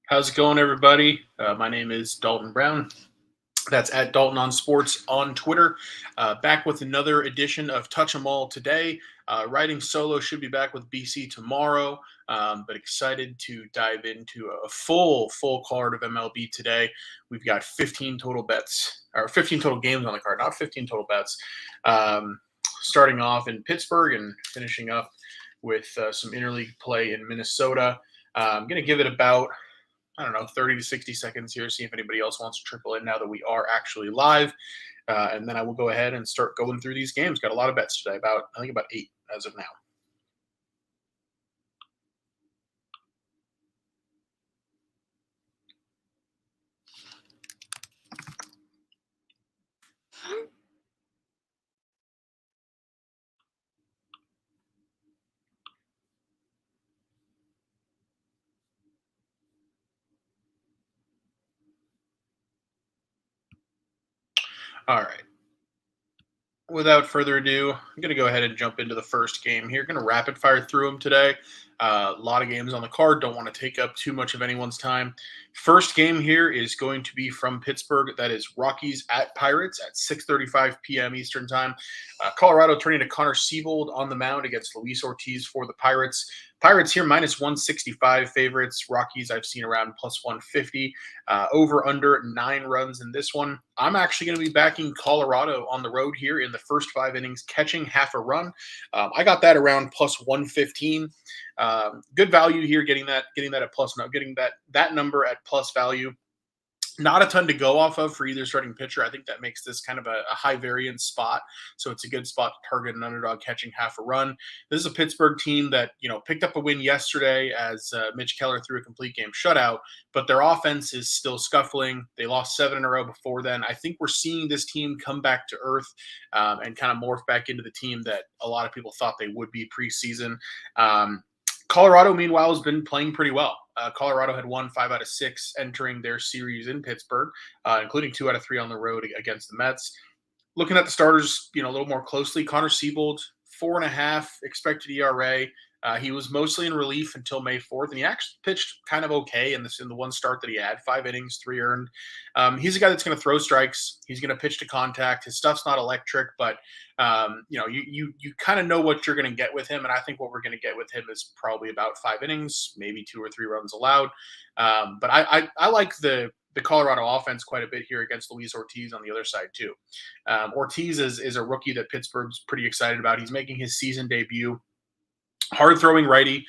How's it going, everybody? My name is Dalton Brown. That's at Dalton on Sports on Twitter. Back with another edition of Touch 'em All today. Writing solo should be back with BC tomorrow, but excited to dive into a full card of MLB today. We've got 15 total bets, or 15 total games on the card, not 15 total bets. Starting off in Pittsburgh and finishing up with some interleague play in Minnesota. I'm going to give it about 30 to 60 seconds here, see if anybody else wants to triple in now that we are actually live. And then I will go ahead and start going through these games. Got a lot of bets today, I think about 8 as of now. All right. Without further ado, I'm going to go ahead and jump into the first game here. Going to rapid fire through them today. A lot of games on the card. Don't want to take up too much of anyone's time. First game here is going to be from Pittsburgh. That is Rockies at Pirates at 6:35 p.m. Eastern Time. Colorado turning to Connor Siebold on the mound against Luis Ortiz for the Pirates. Pirates here minus 165 favorites. Rockies I've seen around plus 150. Over under 9 runs in this one. I'm actually going to be backing Colorado on the road here in the first 5 innings, catching half a run. I got that around plus 115. Good value here, getting that at plus, getting that number at plus value. Not a ton to go off of for either starting pitcher. I think that makes this kind of a high variance spot. So it's a good spot to target an underdog catching half a run. This is a Pittsburgh team that, picked up a win yesterday as Mitch Keller threw a complete game shutout, but their offense is still scuffling. They lost 7 in a row before then. I think we're seeing this team come back to earth and kind of morph back into the team that a lot of people thought they would be preseason. Colorado, meanwhile, has been playing pretty well. Colorado had won 5 out of 6 entering their series in Pittsburgh, including 2 out of 3 on the road against the Mets. Looking at the starters, a little more closely, Connor Siebold, 4.5 expected ERA. He was mostly in relief until May 4th, and he actually pitched kind of okay in the one start that he had. 5 innings, 3 earned. He's a guy that's going to throw strikes. He's going to pitch to contact. His stuff's not electric, but you kind of know what you're going to get with him, and I think what we're going to get with him is probably about 5 innings, maybe 2 or 3 runs allowed. But I like the Colorado offense quite a bit here against Luis Ortiz on the other side too. Ortiz is a rookie that Pittsburgh's pretty excited about. He's making his season debut. Hard throwing righty.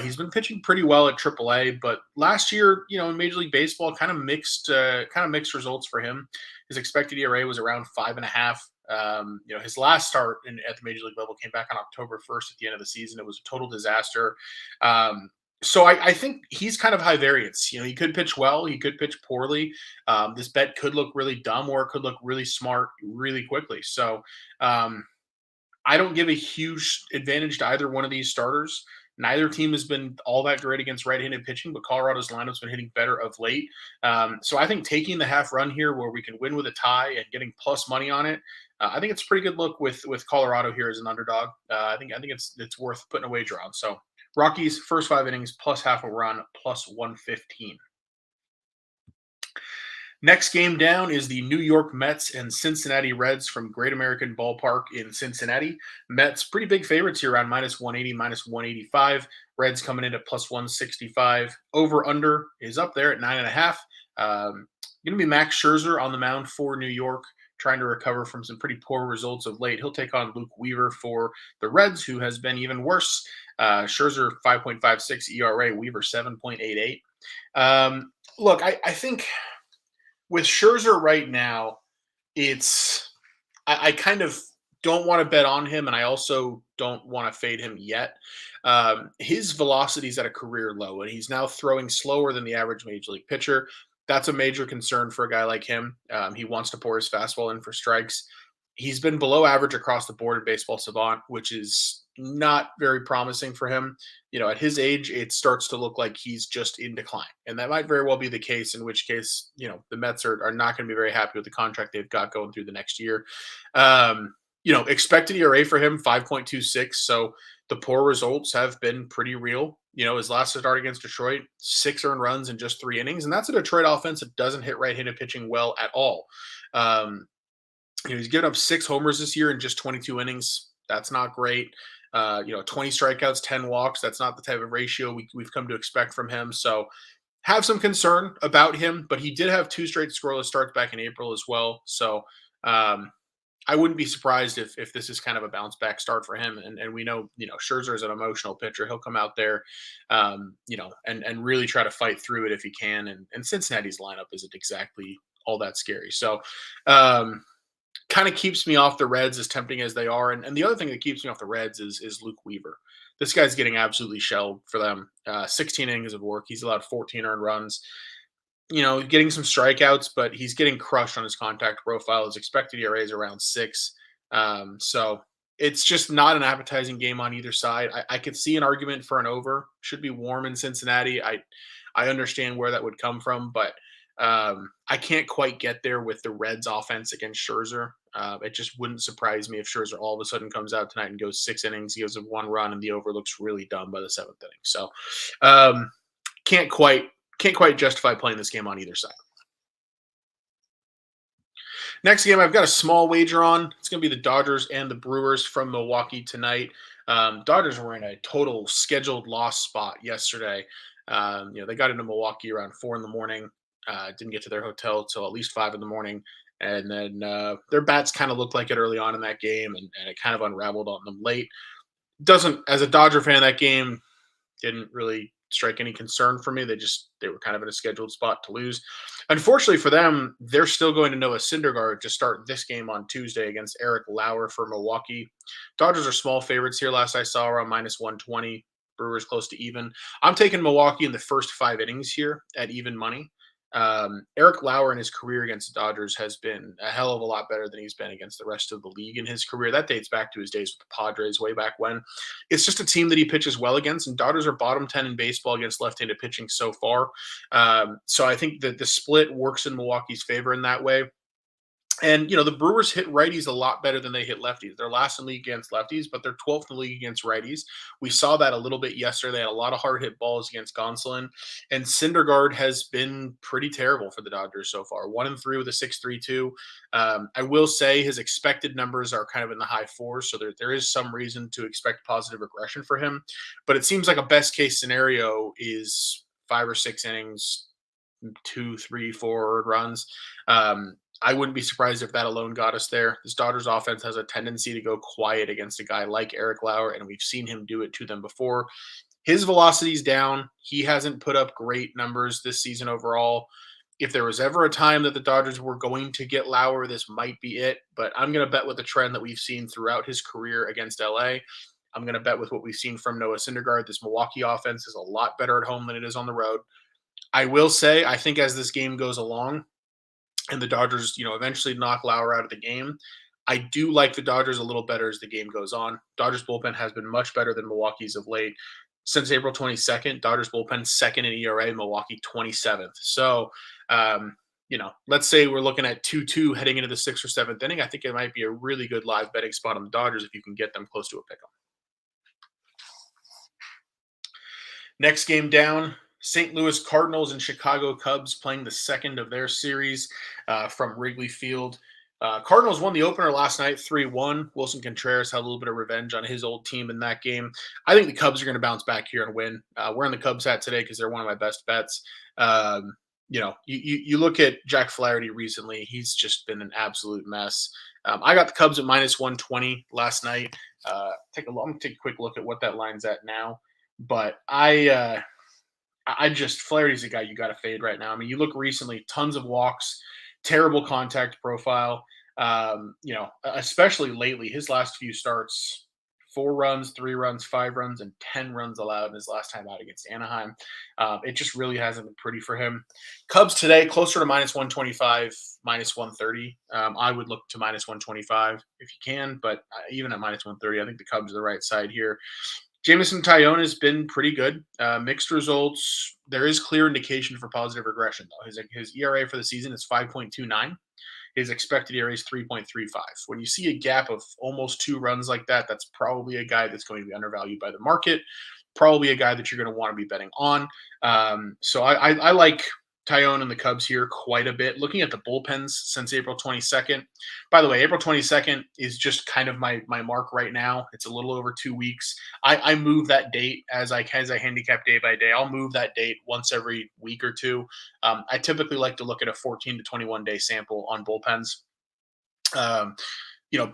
He's been pitching pretty well at AAA, but last year, in Major League Baseball, kind of mixed results for him. His expected ERA was around 5.5. His last start at the Major League level came back on October 1st at the end of the season. It was a total disaster. So I think he's kind of high variance. He could pitch well, he could pitch poorly. This bet could look really dumb, or it could look really smart really quickly. So I don't give a huge advantage to either one of these starters. Neither team has been all that great against right-handed pitching, but Colorado's lineup's been hitting better of late. So I think taking the half run here, where we can win with a tie and getting plus money on it, I think it's a pretty good look with Colorado here as an underdog. I think it's worth putting a wager on. So Rockies first 5 innings plus half a run plus 115. Next game down is the New York Mets and Cincinnati Reds from Great American Ballpark in Cincinnati. Mets pretty big favorites here, around minus 180, minus 185. Reds coming in at plus 165. Over under is up there at 9.5. Going to be Max Scherzer on the mound for New York, trying to recover from some pretty poor results of late. He'll take on Luke Weaver for the Reds, who has been even worse. Scherzer 5.56 ERA, Weaver 7.88. Look, I think with Scherzer right now, I kind of don't want to bet on him, and I also don't want to fade him yet. His velocity is at a career low, and he's now throwing slower than the average major league pitcher. That's a major concern for a guy like him. He wants to pour his fastball in for strikes. He's been below average across the board in Baseball Savant, which is not very promising for him. At his age, it starts to look like he's just in decline. And that might very well be the case, in which case, the Mets are not going to be very happy with the contract they've got going through the next year. Expected ERA for him, 5.26. So the poor results have been pretty real. His last start against Detroit, 6 earned runs in just 3 innings, and that's a Detroit offense that doesn't hit right-handed pitching well at all. Um, he's given up 6 homers this year in just 22 innings. That's not great. 20 strikeouts, 10 walks. That's not the type of ratio we've come to expect from him. So have some concern about him, but he did have 2 straight scoreless starts back in April as well. So um, I wouldn't be surprised if this is kind of a bounce back start for him. And we know, Scherzer is an emotional pitcher. He'll come out there, and really try to fight through it if he can. And Cincinnati's lineup isn't exactly all that scary. So um, kind of keeps me off the Reds, as tempting as they are. And the other thing that keeps me off the Reds is Luke Weaver. This guy's getting absolutely shelled for them. 16 innings of work. He's allowed 14 earned runs. Getting some strikeouts, but he's getting crushed on his contact profile. His expected ERA is around 6. So it's just not an appetizing game on either side. I could see an argument for an over. Should be warm in Cincinnati. I understand where that would come from, but I can't quite get there with the Reds offense against Scherzer. It just wouldn't surprise me if Scherzer all of a sudden comes out tonight and goes 6 innings, he goes of 1 run, and the over looks really dumb by the 7th inning. So um, can't quite justify playing this game on either side. Next game, I've got a small wager on. It's going to be the Dodgers and the Brewers from Milwaukee tonight. Dodgers were in a total scheduled loss spot yesterday. They got into Milwaukee around 4 in the morning. Didn't get to their hotel till at least 5 in the morning. And then their bats kind of looked like it early on in that game, and it kind of unraveled on them late. As a Dodger fan, that game didn't really strike any concern for me. They were kind of in a scheduled spot to lose. Unfortunately for them, they're still going to Noah Syndergaard to start this game on Tuesday against Eric Lauer for Milwaukee. Dodgers are small favorites here. Last I saw, around -120. Brewers close to even. I'm taking Milwaukee in the first 5 innings here at even money. Eric Lauer in his career against the Dodgers has been a hell of a lot better than he's been against the rest of the league in his career. That dates back to his days with the Padres way back when. It's just a team that he pitches well against, and Dodgers are bottom 10 in baseball against left-handed pitching so far. So I think that the split works in Milwaukee's favor in that way. And, the Brewers hit righties a lot better than they hit lefties. They're last in the league against lefties, but they're 12th in the league against righties. We saw that a little bit yesterday. They had a lot of hard hit balls against Gonsolin. And Syndergaard has been pretty terrible for the Dodgers so far. 1-3 with a 6.32. I will say his expected numbers are kind of in the high 4s, so there is some reason to expect positive regression for him. But it seems like a best case scenario is 5 or 6 innings, 2, 3, 4 runs. I wouldn't be surprised if that alone got us there. This Dodgers offense has a tendency to go quiet against a guy like Eric Lauer, and we've seen him do it to them before. His velocity's down. He hasn't put up great numbers this season overall. If there was ever a time that the Dodgers were going to get Lauer, this might be it. But I'm going to bet with the trend that we've seen throughout his career against LA. I'm going to bet with what we've seen from Noah Syndergaard. This Milwaukee offense is a lot better at home than it is on the road. I will say, I think as this game goes along, and the Dodgers, eventually knock Lauer out of the game, I do like the Dodgers a little better as the game goes on. Dodgers bullpen has been much better than Milwaukee's of late. Since April 22nd, Dodgers bullpen second in ERA, Milwaukee 27th. So, let's say we're looking at 2-2 heading into the 6th or 7th inning. I think it might be a really good live betting spot on the Dodgers if you can get them close to a pick 'em. Next game down, St. Louis Cardinals and Chicago Cubs playing the second of their series from Wrigley Field. Cardinals won the opener last night, 3-1. Wilson Contreras had a little bit of revenge on his old team in that game. I think the Cubs are going to bounce back here and win. Wearing the Cubs hat today because they're one of my best bets. You look at Jack Flaherty recently. He's just been an absolute mess. I got the Cubs at -120 last night. I'm going to take a quick look at what that line's at now. But Flaherty's a guy you got to fade right now. I mean, you look recently, tons of walks, terrible contact profile. Especially lately, his last few starts, 4 runs, 3 runs, 5 runs, and 10 runs allowed in his last time out against Anaheim. It just really hasn't been pretty for him. Cubs today, closer to -125, -130. I would look to -125 if you can, but even at -130, I think the Cubs are the right side here. Jameson Tyone has been pretty good. Mixed results. there is clear indication for positive regression, though. His ERA for the season is 5.29. His expected ERA is 3.35. When you see a gap of almost 2 runs like that, that's probably a guy that's going to be undervalued by the market. Probably a guy that you're going to want to be betting on. So I like Tyone and the Cubs here quite a bit. Looking at the bullpens since April 22nd. By the way, April 22nd is just kind of my mark right now. It's a little over 2 weeks. I move that date as I handicap day by day. I'll move that date once every week or two. I typically like to look at a 14 to 21 day sample on bullpens. Um,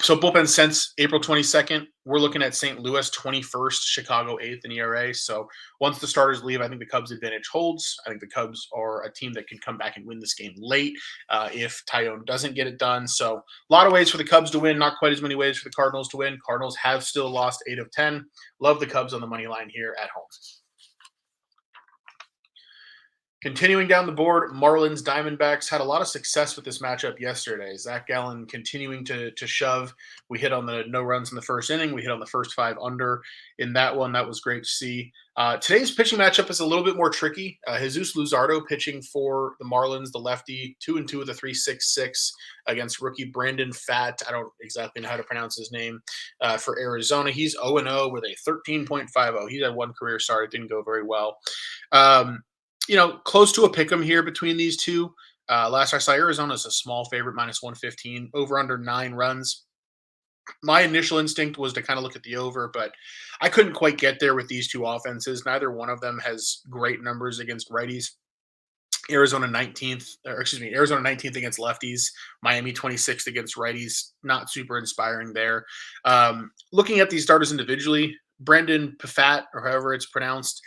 so bullpen since April 22nd, we're looking at St. Louis 21st, Chicago 8th in ERA. So once the starters leave, I think the Cubs' advantage holds. I think the Cubs are a team that can come back and win this game late if Tyone doesn't get it done. So a lot of ways for the Cubs to win, not quite as many ways for the Cardinals to win. Cardinals have still lost 8 of 10. Love the Cubs on the money line here at home. Continuing down the board, Marlins Diamondbacks had a lot of success with this matchup yesterday. Zach Gallen continuing to shove. We hit on the no runs in the first inning. We hit on the first 5 under in that one. That was great to see. Today's pitching matchup is a little bit more tricky. Jesus Luzardo pitching for the Marlins, the lefty, 2-2 with a 3.66 against rookie Brandon Pfaadt. I don't exactly know how to pronounce his name for Arizona. He's 0-0 with a 13.50. He had one career start. It didn't go very well. Close to a pick 'em here between these two. Last I saw, Arizona is a small favorite, -115, over under 9 runs. My initial instinct was to kind of look at the over, but I couldn't quite get there with these two offenses. Neither one of them has great numbers against righties. Arizona 19th against lefties. Miami 26th against righties. Not super inspiring there. Looking at these starters individually, Brendan Pfaadt, or however it's pronounced,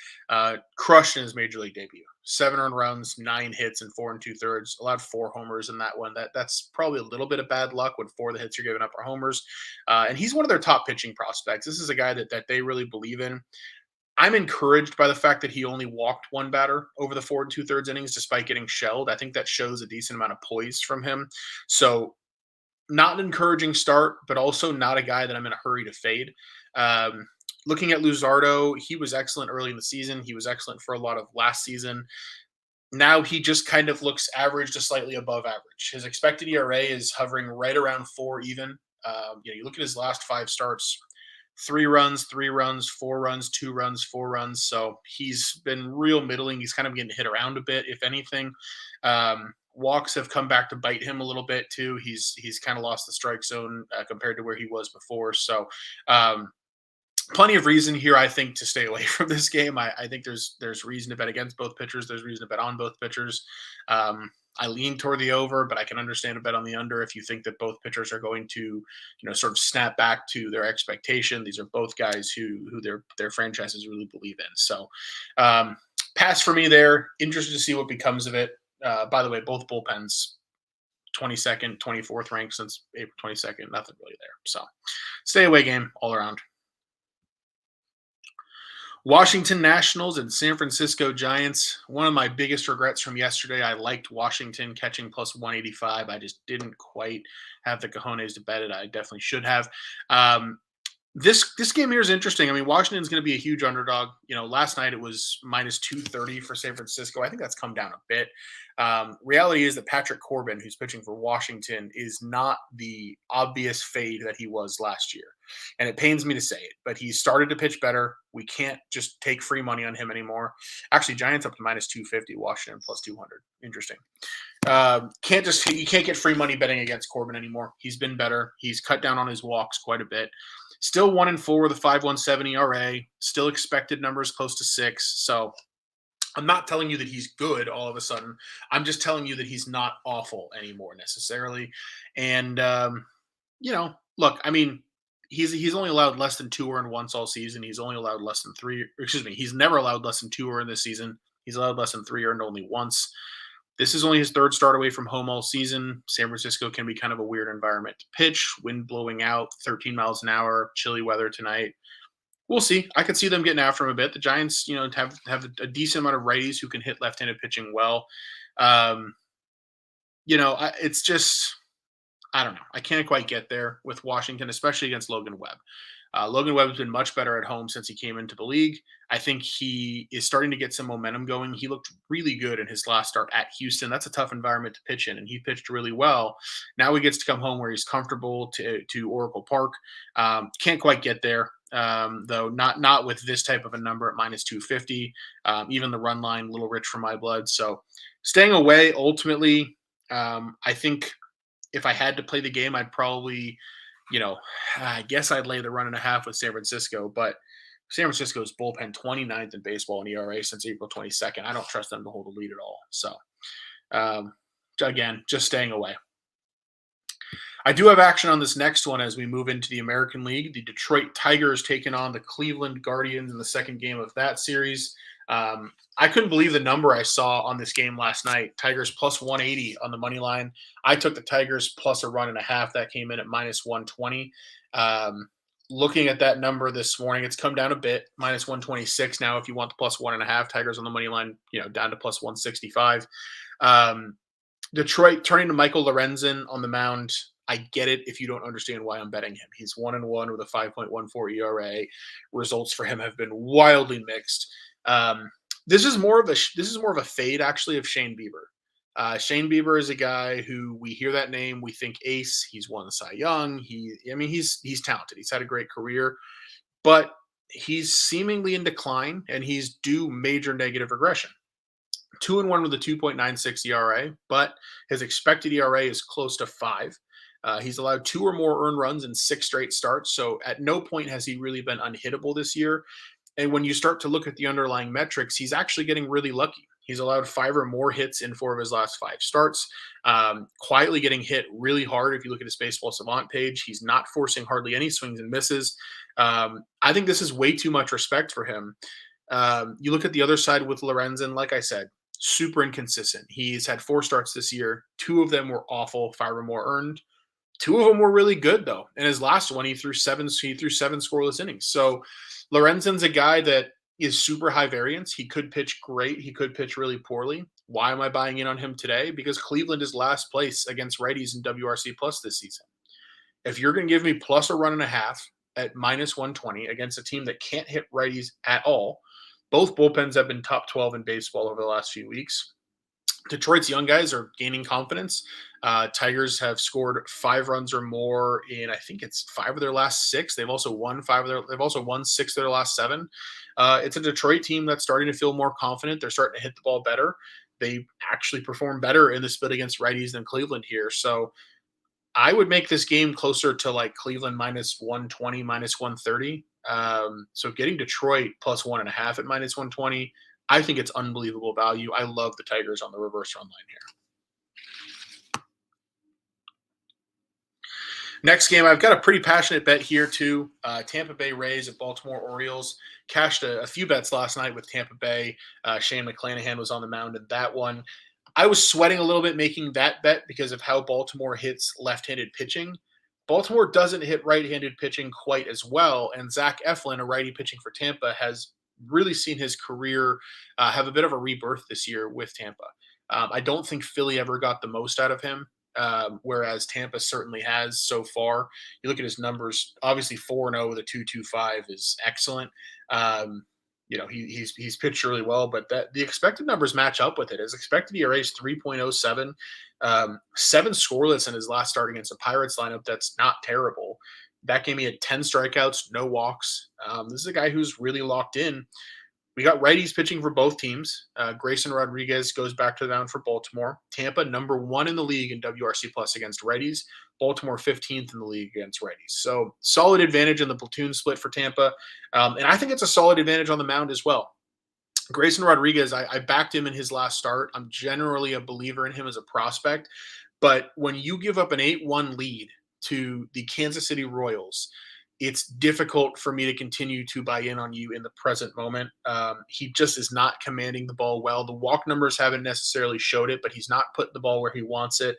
crushed in his major league debut. 7 earned runs, 9 hits, and 4 2/3. Allowed 4 homers in that one. That's probably a little bit of bad luck when 4 of the hits you're giving up are homers. And he's one of their top pitching prospects. This is a guy that they really believe in. I'm encouraged by the fact that he only walked 1 batter over the 4 2/3 innings, despite getting shelled. I think that shows a decent amount of poise from him. So, not an encouraging start, but also not a guy that I'm in a hurry to fade. Looking at Luzardo, he was excellent early in the season. He was excellent for a lot of last season. Now he just kind of looks average to slightly above average. His expected ERA is hovering right around 4 even. You look at his last 5 starts, 3 runs, 3 runs, 4 runs, 2 runs, 4 runs. So he's been real middling. He's kind of getting hit around a bit, if anything. Walks have come back to bite him a little bit too. He's kind of lost the strike zone compared to where he was before. So plenty of reason here, I think, to stay away from this game. I think there's reason to bet against both pitchers. There's reason to bet on both pitchers. I lean toward the over, but I can understand a bet on the under if you think that both pitchers are going to, sort of snap back to their expectation. These are both guys who their franchises really believe in. So pass for me there. Interested to see what becomes of it. By the way, both bullpens 22nd, 24th ranked since April 22nd. Nothing really there. So stay away game all around. Washington Nationals and San Francisco Giants. One of my biggest regrets from yesterday. I liked Washington catching plus 185. I just didn't quite have the cojones to bet it. I definitely should have. This game here is interesting. I mean, Washington's going to be a huge underdog. Last night it was -230 for San Francisco. I think that's come down a bit. Reality is that Patrick Corbin, who's pitching for Washington, is not the obvious fade that he was last year. And it pains me to say it, but he started to pitch better. We can't just take free money on him anymore. Actually, Giants up to -250, Washington plus 200. Interesting. You can't get free money betting against Corbin anymore. He's been better. He's cut down on his walks quite a bit. Still 1-4 with a 5.17 ERA. Still expected numbers close to 6. So I'm not telling you that he's good all of a sudden. I'm just telling you that he's not awful anymore necessarily. And look, I mean, he's only allowed less than 2 earned once all season. He's only allowed less than 3. He's never allowed less than 2 earned this season. He's allowed less than 3 earned only once. This is only his 3rd start away from home all season. San Francisco can be kind of a weird environment to pitch. Wind blowing out, 13 miles an hour, chilly weather tonight. We'll see. I could see them getting after him a bit. The Giants, have a decent amount of righties who can hit left-handed pitching well. It's just, I don't know. I can't quite get there with Washington, especially against Logan Webb. Logan Webb's been much better at home since he came into the league. I think he is starting to get some momentum going. He looked really good in his last start at Houston. That's a tough environment to pitch in, and he pitched really well. Now he gets to come home where he's comfortable to Oracle Park. Can't quite get there, though. Not with this type of a number at minus 250. Even the run line, a little rich for my blood. So staying away ultimately. I think if I had to play the game, I'd probably, I guess I'd lay the 1.5 with San Francisco, but San Francisco's bullpen 29th in baseball in ERA since April 22nd. I don't trust them to hold a lead at all. So, um, again, just staying away. I do have action on this next one as we move into the American League. The Detroit Tigers taking on the Cleveland Guardians in the second game of that series. I couldn't believe the number I saw on this game last night. Tigers plus 180 on the money line. I took the Tigers plus a 1.5. That came in at minus 120. Looking at that number this morning, it's come down a bit, minus 126 now. If you want the plus 1.5, Tigers on the money line, down to plus 165. Detroit turning to Michael Lorenzen on the mound. I get it if you don't understand why I'm betting him. He's 1-1 with a 5.14 ERA. Results for him have been wildly mixed. This is more of a fade actually of Shane Bieber. Shane Bieber is a guy who we hear that name, we think ace. He's won the Cy Young. He's talented. He's had a great career, but he's seemingly in decline and he's due major negative regression. 2-1 with a 2.96 ERA, but his expected ERA is close to 5. He's allowed 2 or more earned runs in 6 straight starts. So at no point has he really been unhittable this year. And when you start to look at the underlying metrics, he's actually getting really lucky. He's allowed 5 or more hits in 4 of his last 5 starts. Quietly getting hit really hard. If you look at his Baseball Savant page, he's not forcing hardly any swings and misses. I think this is way too much respect for him. You look at the other side with Lorenzen, like I said, super inconsistent. He's had 4 starts this year. 2 of them were awful, 5 or more earned. 2 of them were really good though. In his last one, he threw 7 scoreless innings. So Lorenzen's a guy that is super high variance. He could pitch great. He could pitch really poorly. Why am I buying in on him today? Because Cleveland is last place against righties in WRC plus this season. If you're going to give me plus a 1.5 at minus 120 against a team that can't hit righties at all, both bullpens have been top 12 in baseball over the last few weeks. Detroit's young guys are gaining confidence. Tigers have scored 5 runs or more in, I think it's 5 of their last 6. They've also won 6 of their last 7. It's a Detroit team that's starting to feel more confident. They're starting to hit the ball better. They actually perform better in the split against righties than Cleveland here. So I would make this game closer to like Cleveland minus 120, minus 130. So getting Detroit plus 1.5 at minus 120, I think it's unbelievable value. I love the Tigers on the reverse run line here. Next game, I've got a pretty passionate bet here too. Tampa Bay Rays at Baltimore Orioles. Cashed a few bets last night with Tampa Bay. Shane McClanahan was on the mound in that one. I was sweating a little bit making that bet because of how Baltimore hits left-handed pitching. Baltimore doesn't hit right-handed pitching quite as well, and Zach Eflin, a righty pitching for Tampa, has really seen his career have a bit of a rebirth this year with Tampa. I don't think Philly ever got the most out of him, whereas Tampa certainly has so far. You look at his numbers, obviously 4-0 with a 2.25 is excellent. He's pitched really well, but the expected numbers match up with it. His expected ERA is 3.07, 7 scoreless in his last start against a Pirates lineup that's not terrible. That game he had 10 strikeouts, no walks. This is a guy who's really locked in. We got righties pitching for both teams. Grayson Rodriguez goes back to the mound for Baltimore. Tampa, number 1 in the league in WRC plus against righties. Baltimore, 15th in the league against righties. So solid advantage in the platoon split for Tampa. And I think it's a solid advantage on the mound as well. Grayson Rodriguez, I backed him in his last start. I'm generally a believer in him as a prospect. But when you give up an 8-1 lead to the Kansas City Royals, it's difficult for me to continue to buy in on you in the present moment. He just is not commanding the ball well. The walk numbers haven't necessarily showed it, but he's not putting the ball where he wants it.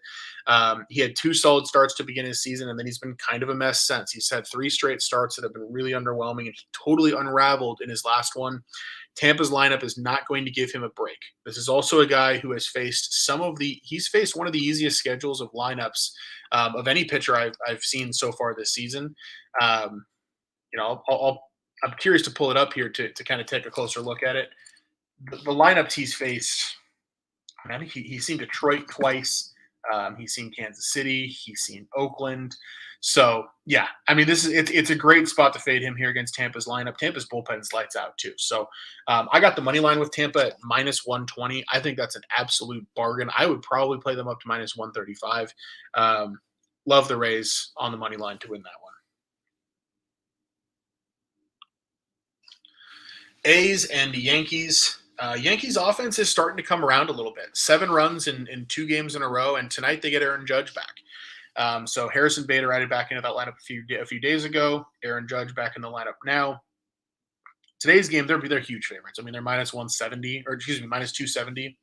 He had 2 solid starts to begin his season, and then he's been kind of a mess since. He's had 3 straight starts that have been really underwhelming, and he totally unraveled in his last one. Tampa's lineup is not going to give him a break. This is also a guy who has faced he's faced one of the easiest schedules of lineups of any pitcher I've seen so far this season. I'm curious to pull it up here to kind of take a closer look at it. The lineups he's faced, I think he's seen Detroit twice. He's seen Kansas City. He's seen Oakland. So yeah, I mean, it's a great spot to fade him here against Tampa's lineup. Tampa's bullpen's lights out too. So I got the money line with Tampa at -120. I think that's an absolute bargain. I would probably play them up to -135. Love the Rays on the money line to win that one. A's and Yankees. Yankees offense is starting to come around a little bit. 7 runs in 2 games in a row, and tonight they get Aaron Judge back. So Harrison Bader added back into that lineup a few days ago. Aaron Judge back in the lineup now. Today's game, they're huge favorites. I mean, they're -170, or excuse me, -270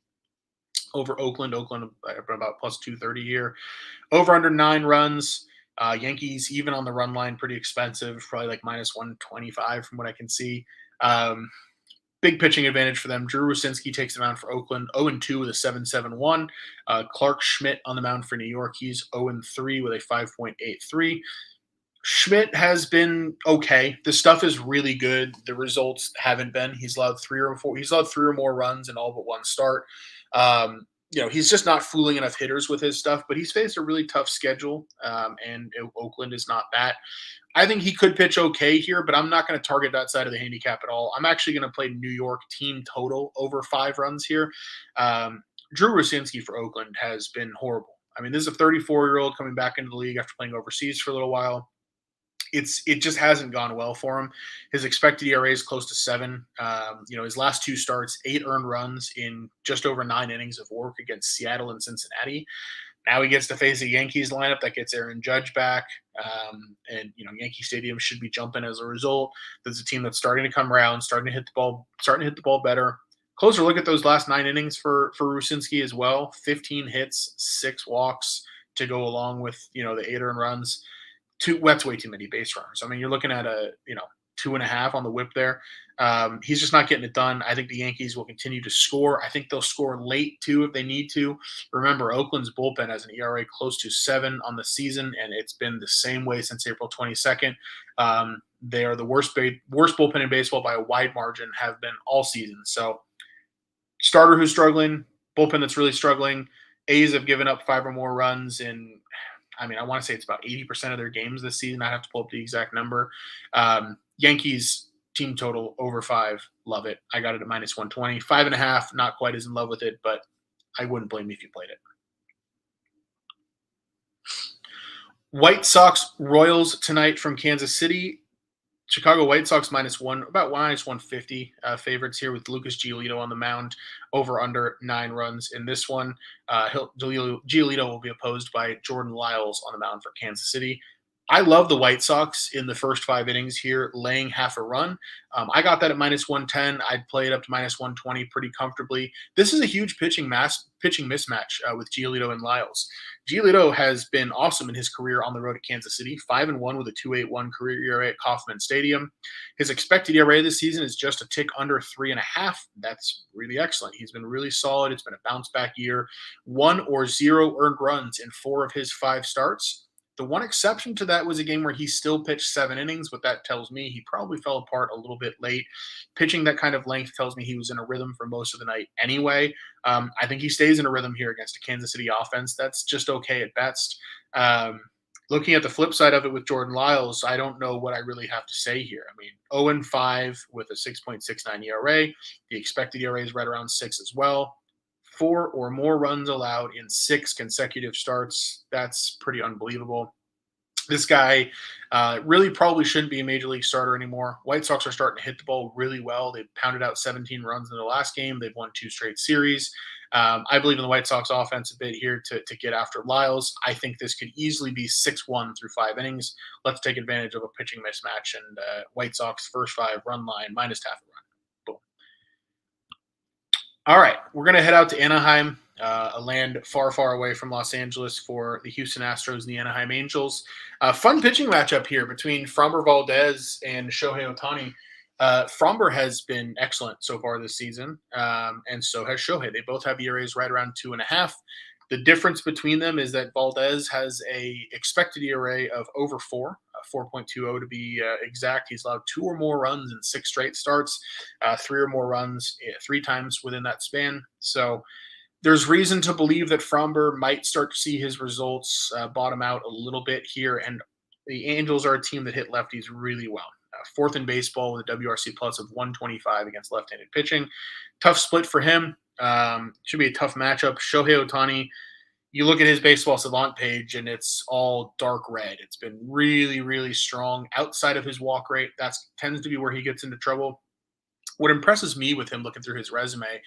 over Oakland. Oakland about +230 here. Over under 9 runs. Yankees even on the run line, pretty expensive, probably like -125 from what I can see. Um, Big pitching advantage for them. Drew Rucinski takes the mound for Oakland, 0-2 with a 7.71. Clark Schmidt on the mound for New York. He's 0-3 with a 5.83. Schmidt has been okay. The stuff is really good. The results haven't been. He's allowed 3 or 4. He's allowed 3 or more runs in all but one start. He's just not fooling enough hitters with his stuff. But he's faced a really tough schedule, and Oakland is not that. I think he could pitch okay here, but I'm not going to target that side of the handicap at all. I'm actually going to play New York team total over 5 runs here. Drew Rucinski for Oakland has been horrible. I mean, this is a 34-year-old coming back into the league after playing overseas for a little while. It just hasn't gone well for him. His expected ERA is close to 7. His last 2 starts, 8 earned runs in just over 9 innings of work against Seattle and Cincinnati. Now he gets to face a Yankees lineup that gets Aaron Judge back, and Yankee Stadium should be jumping as a result. There's a team that's starting to come around, starting to hit the ball better. Closer look at those last 9 innings for Rucinski as well. 15 hits, 6 walks to go along with the 8 earned runs. That's way too many base runners. I mean, you're looking at a 2.5 on the whip there. He's just not getting it done. I think the Yankees will continue to score. I think they'll score late too if they need to. Remember, Oakland's bullpen has an ERA close to 7 on the season, and it's been the same way since April 22nd. They are the worst bullpen in baseball by a wide margin, have been all season. So, starter who's struggling, bullpen that's really struggling. A's have given up 5 or more runs in, I want to say it's about 80% of their games this season. I have to pull up the exact number. Yankees team total over 5. Love it. I got it at -120. 5.5, not quite as in love with it, but I wouldn't blame you if you played it. White Sox Royals tonight from Kansas City. Chicago White Sox -1, about -150 favorites here with Lucas Giolito on the mound, over under 9 runs in this one. Giolito will be opposed by Jordan Lyles on the mound for Kansas City. I love the White Sox in the first 5 innings here, laying half a run. I got that at -110. I'd play it up to -120 pretty comfortably. This is a huge pitching mismatch with Giolito and Lyles. Giolito has been awesome in his career on the road at Kansas City, 5-1 with a 2.81 career ERA at Kauffman Stadium. His expected ERA this season is just a tick under 3.5. That's really excellent. He's been really solid. It's been a bounce back year. 1 or 0 earned runs in 4 of his 5 starts. The one exception to that was a game where he still pitched 7 innings, but that tells me he probably fell apart a little bit late. Pitching that kind of length tells me he was in a rhythm for most of the night anyway. I think he stays in a rhythm here against a Kansas City offense that's just okay at best. Looking at the flip side of it with Jordan Lyles, I don't know what I really have to say here. I mean, 0-5 with a 6.69 ERA. The expected ERA is right around 6 as well. 4 or more runs allowed in 6 consecutive starts. That's pretty unbelievable. This guy really probably shouldn't be a major league starter anymore. White Sox are starting to hit the ball really well. They've pounded out 17 runs in the last game. They've won 2 straight series. I believe in the White Sox offense a bit here to get after Lyles. I think this could easily be 6-1 through 5 innings. Let's take advantage of a pitching mismatch, and White Sox first 5 run line minus half a run. All right, we're going to head out to Anaheim, a land far, far away from Los Angeles for the Houston Astros and the Anaheim Angels. Fun pitching matchup here between Framber Valdez and Shohei Ohtani. Framber has been excellent so far this season, and so has Shohei. They both have ERAs right around 2.5. The difference between them is that Valdez has a expected ERA of over 4, 4.20 to be exact. He's allowed 2 or more runs in 6 straight starts, 3 or more runs 3 times within that span. So there's reason to believe that Fromber might start to see his results bottom out a little bit here. And the Angels are a team that hit lefties really well. Fourth in baseball with a WRC plus of 125 against left-handed pitching. Tough split for him. Should be a tough matchup. Shohei Ohtani, you look at his baseball savant page and it's all dark red. It's been really, really strong outside of his walk rate. That tends to be where he gets into trouble. What impresses me with him looking through his resume,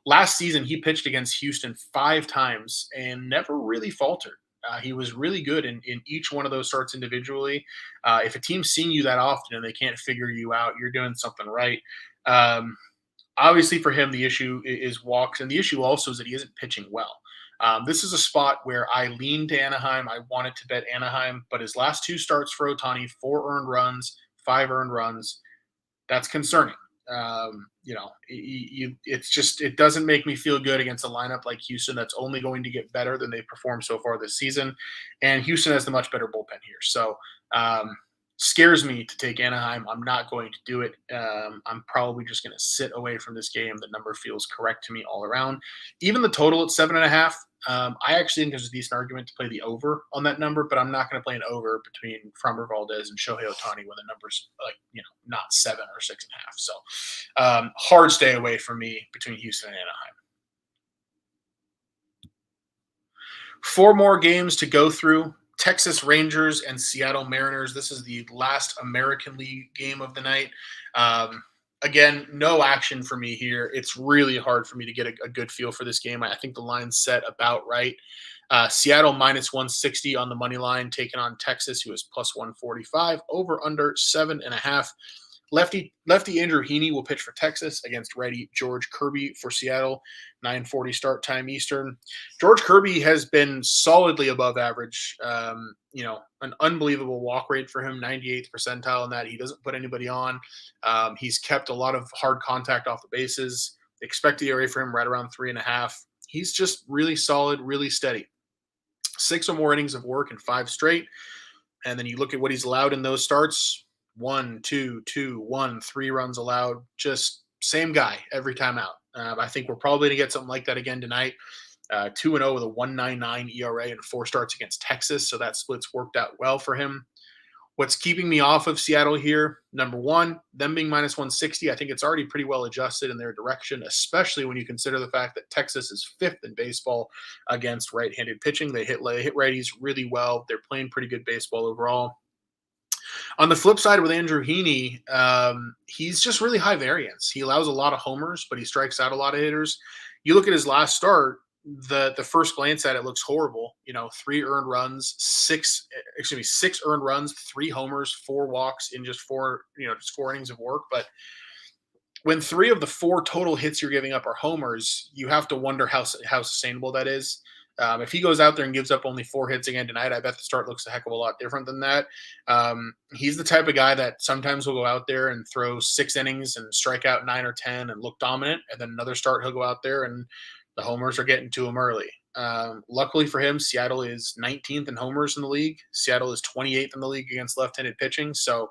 last season he pitched against Houston 5 times and never really faltered. He was really good in each one of those starts individually. If a team's seeing you that often and they can't figure you out, you're doing something right. Um, Obviously, for him, the issue is walks, and the issue also is that he isn't pitching well. This is a spot where I leaned to Anaheim. I wanted to bet Anaheim, but his last 2 starts for Ohtani, 4 earned runs, 5 earned runs. That's concerning. It's just it doesn't make me feel good against a lineup like Houston that's only going to get better than they've performed so far this season, and Houston has the much better bullpen here. So scares me to take Anaheim. I'm not going to do it. I'm probably just going to sit away from this game. The number feels correct to me all around. Even the total at 7.5. I actually think there's a decent argument to play the over on that number, but I'm not going to play an over between Framber Valdez and Shohei Ohtani when the number's not 7 or 6.5. So hard stay away from me between Houston and Anaheim. 4 more games to go through. Texas Rangers and Seattle Mariners. This is the last American League game of the night. Again, no action for me here. It's really hard for me to get a good feel for this game. I think the line's set about right. Seattle minus 160 on the money line, taking on Texas, who is plus 145. Over under 7.5. Lefty Andrew Heaney will pitch for Texas against righty George Kirby for Seattle. 9:40 start time Eastern. George Kirby has been solidly above average. An unbelievable walk rate for him, 98th percentile in that. He doesn't put anybody on. He's kept a lot of hard contact off the bases. Expected ERA for him right around 3.5. He's just really solid, really steady. 6 or more innings of work in 5 straight. And then you look at what he's allowed in those starts. 1, 2, 2, 1, 3 runs allowed. Just same guy every time out. I think we're probably going to get something like that again tonight. 2-0 with a 1.99 ERA and 4 starts against Texas. So that split's worked out well for him. What's keeping me off of Seattle here, number one, them being minus 160, I think it's already pretty well adjusted in their direction, especially when you consider the fact that Texas is 5th in baseball against right-handed pitching. They hit righties really well. They're playing pretty good baseball overall. On the flip side with Andrew Heaney, he's just really high variance. He allows a lot of homers, but he strikes out a lot of hitters. You look at his last start, the first glance at it looks horrible. 6 earned runs, 3 homers, 4 walks in just 4 innings of work. But when 3 of the 4 total hits you're giving up are homers, you have to wonder how sustainable that is. If he goes out there and gives up only 4 hits again tonight, I bet the start looks a heck of a lot different than that. He's the type of guy that sometimes will go out there and throw 6 innings and strike out 9 or 10 and look dominant. And then another start, he'll go out there and the homers are getting to him early. Luckily for him, Seattle is 19th in homers in the league. Seattle is 28th in the league against left-handed pitching. So,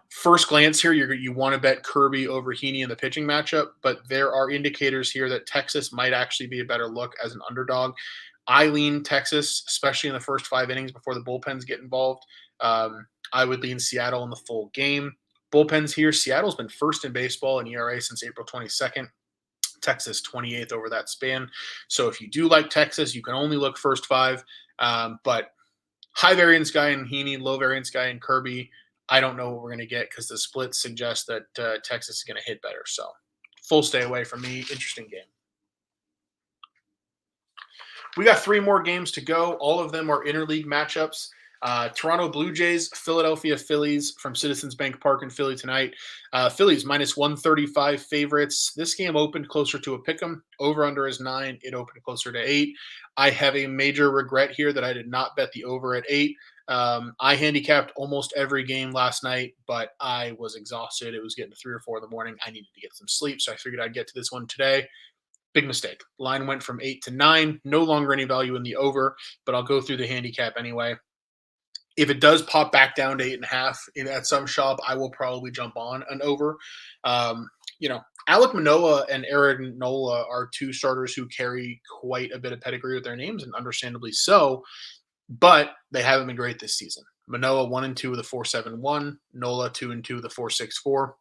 first glance here, you want to bet Kirby over Heaney in the pitching matchup, but there are indicators here that Texas might actually be a better look as an underdog. I lean Texas, especially in the first 5 innings before the bullpens get involved. I would lean Seattle in the full game. Bullpens here, Seattle's been first in baseball in ERA since April 22nd. Texas 28th over that span. So if you do like Texas, you can only look first 5. But high variance guy in Heaney, low variance guy in Kirby, I don't know what we're going to get because the splits suggest that Texas is going to hit better. So full stay away from me. Interesting game. We got 3 more games to go. All of them are interleague matchups. Toronto Blue Jays, Philadelphia Phillies from Citizens Bank Park in Philly tonight. Phillies minus 135 favorites. This game opened closer to a pick'em. Over under is 9. It opened closer to 8. I have a major regret here that I did not bet the over at 8. I handicapped almost every game last night, but I was exhausted. It was getting to 3 or 4 in the morning. I needed to get some sleep, so I figured I'd get to this one today. Big mistake. Line went from 8 to 9. No longer any value in the over, but I'll go through the handicap anyway. If it does pop back down to 8.5 at some shop, I will probably jump on an over. Um, Alec Manoah and Aaron Nola are two starters who carry quite a bit of pedigree with their names, and understandably so, but they haven't been great this season. Manoah 1-2 with a 4.71, Nola 2-2 with a 4.64.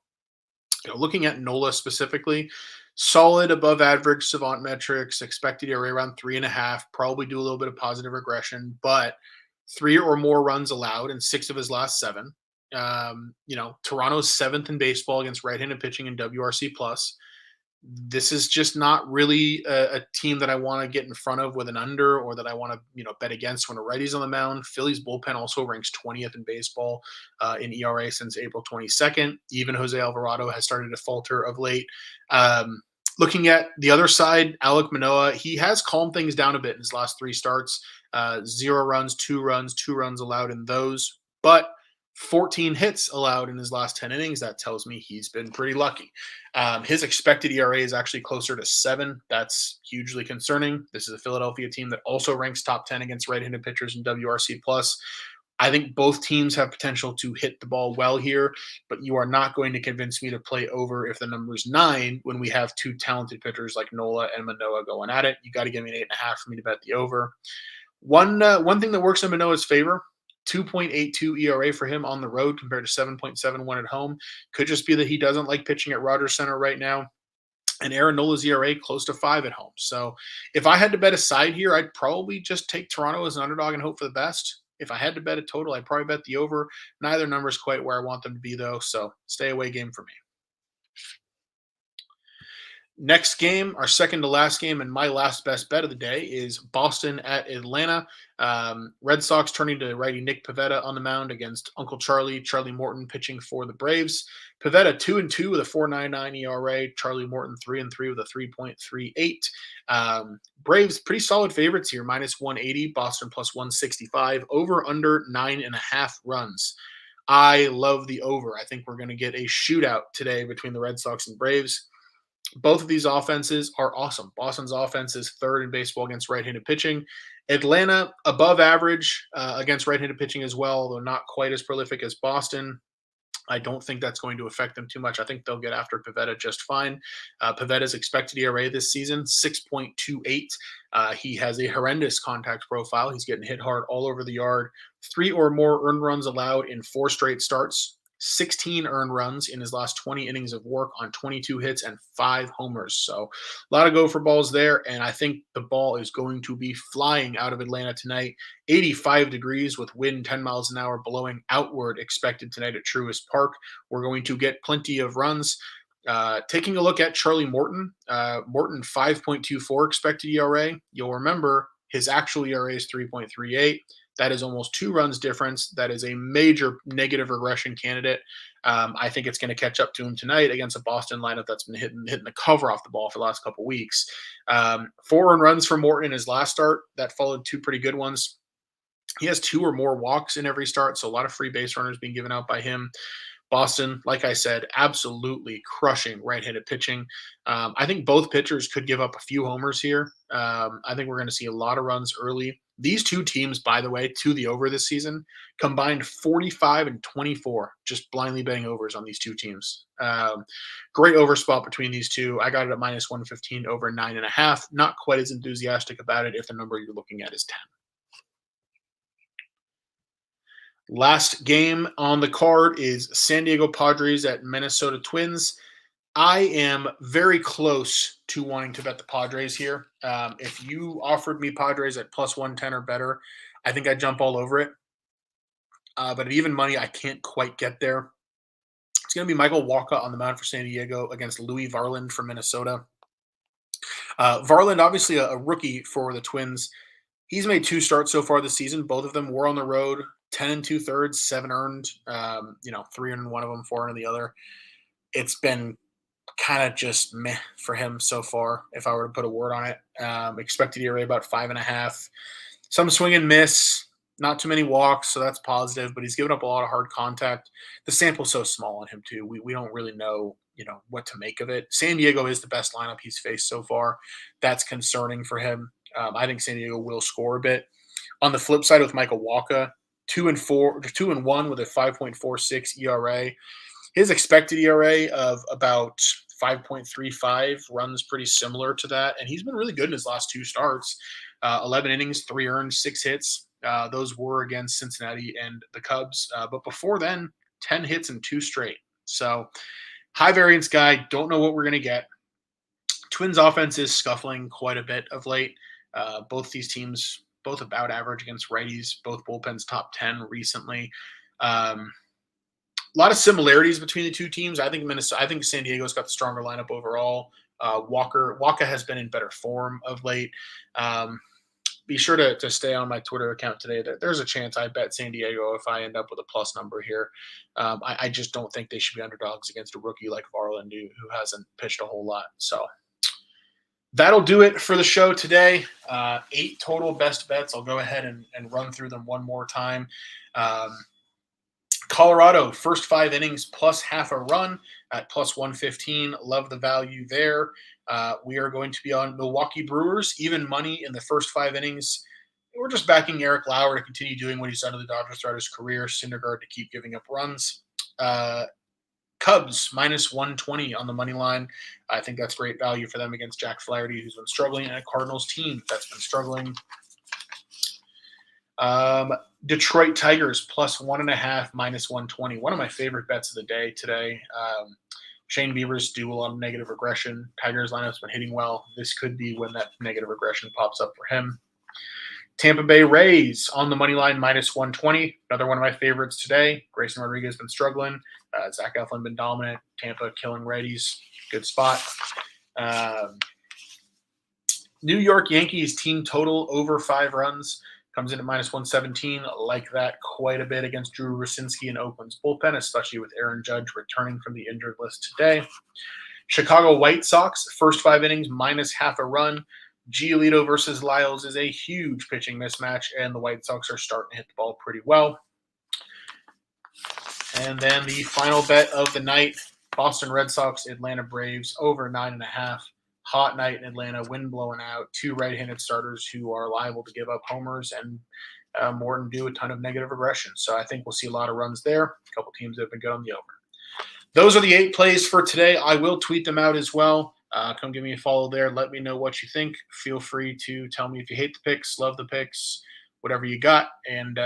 Looking at Nola specifically, solid above average savant metrics, expected ERA around 3.5, probably do a little bit of positive regression, but three or more runs allowed in 6 of his last 7. Toronto's 7th in baseball against right-handed pitching in WRC plus. This is just not really a team that I want to get in front of with an under, or that I want to, bet against when a righty's on the mound. Philly's bullpen also ranks 20th in baseball in ERA since April 22nd. Even Jose Alvarado has started to falter of late. Looking at the other side, Alec Manoah, he has calmed things down a bit in his last 3 starts. 0 runs, 2 runs, 2 runs allowed in those, but 14 hits allowed in his last 10 innings. That tells me he's been pretty lucky. His expected ERA is actually closer to 7. That's hugely concerning. This is a Philadelphia team that also ranks top 10 against right-handed pitchers in WRC plus. I think both teams have potential to hit the ball well here, but you are not going to convince me to play over if the number's 9 when we have 2 talented pitchers like Nola and Manoah going at it. You got to give me an 8.5 for me to bet the over. One thing that works in Manoah's favor, 2.82 ERA for him on the road compared to 7.71 at home. Could just be that he doesn't like pitching at Rogers Center right now. And Aaron Nola's ERA close to 5 at home. So if I had to bet a side here, I'd probably just take Toronto as an underdog and hope for the best. If I had to bet a total, I'd probably bet the over. Neither number is quite where I want them to be, though. So stay away game for me. Next game, our second to last game, and my last best bet of the day is Boston at Atlanta. Red Sox turning to righty Nick Pivetta on the mound against Uncle Charlie Morton pitching for the Braves. Pivetta 2-2 with a 4.99 ERA. Charlie Morton 3-3 with a 3.38. Braves pretty solid favorites here, minus 180. Boston plus 165. Over under 9.5 runs. I love the over. I think we're going to get a shootout today between the Red Sox and Braves. Both of these offenses are awesome. Boston's offense is 3rd in baseball against right-handed pitching. Atlanta, above average against right-handed pitching as well, although not quite as prolific as Boston. I don't think that's going to affect them too much. I think they'll get after Pivetta just fine. Pivetta's expected ERA this season, 6.28. He has a horrendous contact profile. He's getting hit hard all over the yard. 3 or more earned runs allowed in 4 straight starts. 16 earned runs in his last 20 innings of work on 22 hits and 5 homers. So a lot of go for balls there. And I think the ball is going to be flying out of Atlanta tonight. 85 degrees with wind 10 miles an hour blowing outward expected tonight at Truist Park. We're going to get plenty of runs. Taking a look at Charlie Morton, Morton 5.24 expected ERA. You'll remember his actual ERA is 3.38. That is almost 2 runs difference. That is a major negative regression candidate. I think it's going to catch up to him tonight against a Boston lineup that's been hitting the cover off the ball for the last couple of weeks. 4 earned runs for Morton in his last start. That followed 2 pretty good ones. He has 2 or more walks in every start, so a lot of free base runners being given out by him. Boston, like I said, absolutely crushing right-handed pitching. I think both pitchers could give up a few homers here. I think we're going to see a lot of runs early. These 2 teams, by the way, to the over this season, combined 45 and 24, just blindly betting overs on these 2 teams. Great over spot between these 2. I got it at minus 115 over 9.5. Not quite as enthusiastic about it if the number you're looking at is 10. Last game on the card is San Diego Padres at Minnesota Twins. I am very close to wanting to bet the Padres here. If you offered me Padres at plus 110 or better, I think I'd jump all over it. But at even money, I can't quite get there. It's going to be Michael Wacha on the mound for San Diego against Louis Varland from Minnesota. Varland, obviously a rookie for the Twins. He's made 2 starts so far this season. Both of them were on the road. 10 2/3, 7 earned, 3 earned one of them, 4 earned the other. It's been kind of just meh for him so far, if I were to put a word on it. Expected ERA about 5.5. Some swing and miss, not too many walks, so that's positive, but he's given up a lot of hard contact. The sample's so small on him, too. We don't really know, what to make of it. San Diego is the best lineup he's faced so far. That's concerning for him. I think San Diego will score a bit. On the flip side with Michael Wacha, 2-4, 2-1 with a 5.46 ERA. His expected ERA of about 5.35 runs pretty similar to that, and he's been really good in his last 2 starts. 11 innings, 3 earned, 6 hits. Those were against Cincinnati and the Cubs. But before then, 10 hits and 2 straight. So high variance guy. Don't know what we're going to get. Twins offense is scuffling quite a bit of late. Both these teams, both about average against righties, both bullpens top 10 recently. A lot of similarities between the two teams. I think San Diego's got the stronger lineup overall. Waka has been in better form of late. Be sure to stay on my Twitter account today. There's a chance I bet San Diego if I end up with a plus number here. I just don't think they should be underdogs against a rookie like Varland, who hasn't pitched a whole lot. So that'll do it for the show today. 8 total best bets. I'll go ahead and run through them one more time. Colorado, first 5 innings plus half a run at plus 115. Love the value there. We are going to be on Milwaukee Brewers, even money in the first 5 innings. We're just backing Eric Lauer to continue doing what he's done to the Dodgers throughout his career. Syndergaard to keep giving up runs. Cubs, minus 120 on the money line. I think that's great value for them against Jack Flaherty, who's been struggling, and a Cardinals team that's been struggling. Detroit Tigers, plus 1.5, minus 120. One of my favorite bets of the day today. Shane Bieber's do a lot of negative regression. Tigers lineup's been hitting well. This could be when that negative regression pops up for him. Tampa Bay Rays on the money line, minus 120. Another one of my favorites today. Grayson Rodriguez been struggling. Zach Eflin been dominant. Tampa killing righties. Good spot. New York Yankees team total over 5 runs. Comes in at minus 117. Like that quite a bit against Drew Rosinski and Oakland's bullpen, especially with Aaron Judge returning from the injured list today. Chicago White Sox, first 5 innings, minus half a run. Giolito versus Lyles is a huge pitching mismatch, and the White Sox are starting to hit the ball pretty well. And then the final bet of the night, Boston Red Sox, Atlanta Braves, over 9.5. Hot night in Atlanta, wind blowing out, 2 right-handed starters who are liable to give up homers, and Morton do a ton of negative regression. So I think we'll see a lot of runs there. A couple teams that have been good on the over. Those are the 8 plays for today. I will tweet them out as well. Come give me a follow there. Let me know what you think. Feel free to tell me if you hate the picks, love the picks, whatever you got. And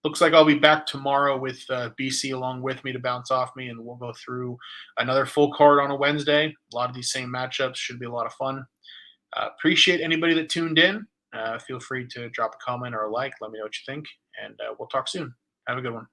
looks like I'll be back tomorrow with BC along with me to bounce off me, and we'll go through another full card on a Wednesday. A lot of these same matchups. Should be a lot of fun. Appreciate anybody that tuned in. Feel free to drop a comment or a like. Let me know what you think, and we'll talk soon. Have a good one.